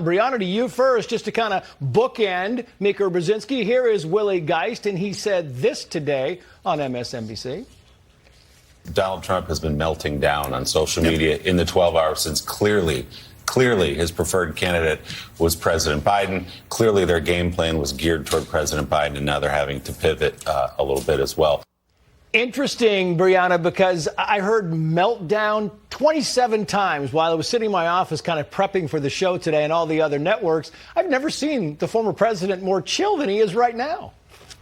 Brianna, to you first, just to kind of bookend Mika Brzezinski. Here is Willie Geist, and he said this today on MSNBC. Donald Trump has been melting down on social media in the 12 hours since clearly his preferred candidate was President Biden. Clearly their game plan was geared toward President Biden, and now they're having to pivot a little bit as well. Interesting, Brianna, because I heard meltdown 27 times while I was sitting in my office kind of prepping for the show today and all the other networks. I've never seen the former president more chill than he is right now.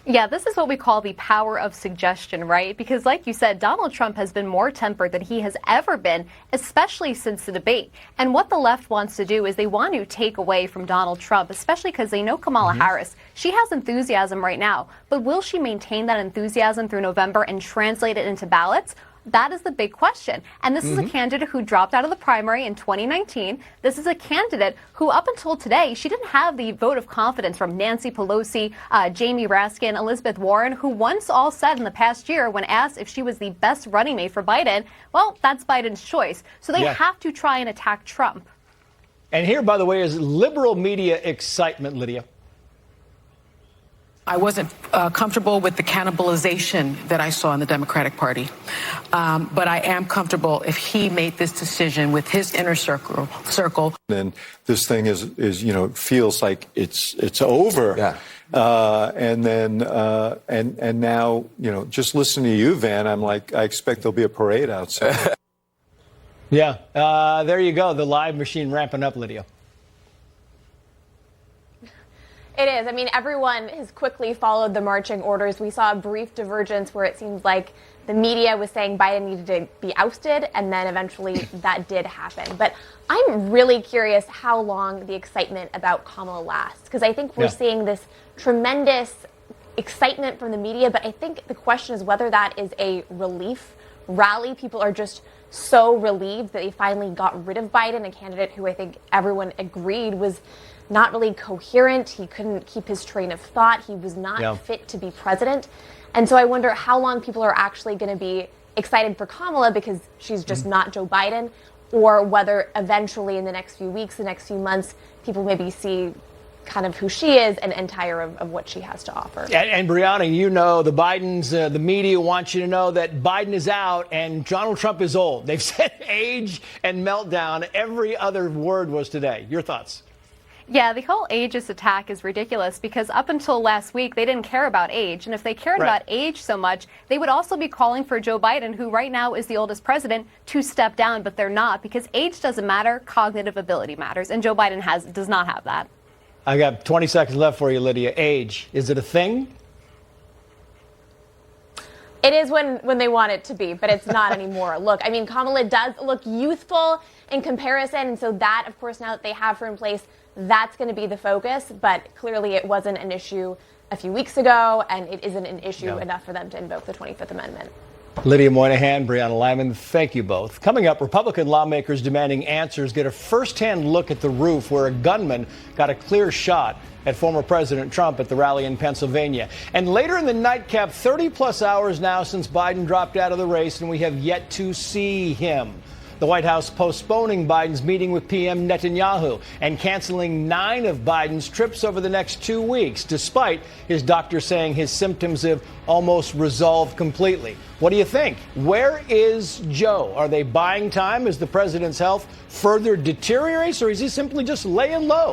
Yeah, this is what we call the power of suggestion, right? Because like you said, Donald Trump has been more tempered than he has ever been, especially since the debate. And what the left wants to do is they want to take away from Donald Trump, especially because they know Kamala Harris. She has enthusiasm right now, but will she maintain that enthusiasm through November and translate it into ballots? That is the big question. And this is a candidate who dropped out of the primary in 2019. This is a candidate who, up until today, she didn't have the vote of confidence from Nancy Pelosi, Jamie Raskin, Elizabeth Warren, who once all said in the past year when asked if she was the best running mate for Biden, well, that's Biden's choice. So they have to try and attack Trump. And here, by the way, is liberal media excitement, Lydia. I wasn't comfortable with the cannibalization that I saw in the Democratic Party. But I am comfortable if he made this decision with his inner circle. And this thing is feels like it's over. Yeah. And now, just listening to you, Van, I'm like, I expect there'll be a parade outside. Yeah. There you go. The live machine ramping up, Lydia. It is. I mean, everyone has quickly followed the marching orders. We saw a brief divergence where it seems like the media was saying Biden needed to be ousted, and then eventually that did happen. But I'm really curious how long the excitement about Kamala lasts, because I think we're seeing this tremendous excitement from the media, but I think the question is whether that is a relief rally. People are just so relieved that they finally got rid of Biden, a candidate who I think everyone agreed was not really coherent. He couldn't keep his train of thought. He was not fit to be president. And so I wonder how long people are actually going to be excited for Kamala because she's just not Joe Biden, or whether eventually in the next few weeks, the next few months, people maybe see kind of who she is and tire of what she has to offer. And Brianna, the Bidens, the media wants you to know that Biden is out and Donald Trump is old. They've said age and meltdown. Every other word was today. Your thoughts? Yeah, the whole ageist attack is ridiculous because up until last week, they didn't care about age. And if they cared about age so much, they would also be calling for Joe Biden, who right now is the oldest president, to step down. But they're not, because age doesn't matter. Cognitive ability matters. And Joe Biden does not have that. I got 20 seconds left for you, Lydia. Age, is it a thing? It is when they want it to be, but it's not anymore. Look, I mean, Kamala does look youthful in comparison. And so that, of course, now that they have her in place, that's going to be the focus. But clearly it wasn't an issue a few weeks ago, and it isn't an issue enough for them to invoke the 25th Amendment. Lydia Moynihan, Brianna Lyman, thank you both. Coming up, Republican lawmakers demanding answers get a first-hand look at the roof where a gunman got a clear shot at former President Trump at the rally in Pennsylvania. And later in the nightcap, 30-plus hours now since Biden dropped out of the race, and we have yet to see him. The White House postponing Biden's meeting with PM Netanyahu and canceling 9 of Biden's trips over the next 2 weeks, despite his doctor saying his symptoms have almost resolved completely. What do you think? Where is Joe? Are they buying time as the president's health further deteriorates, or is he simply just laying low?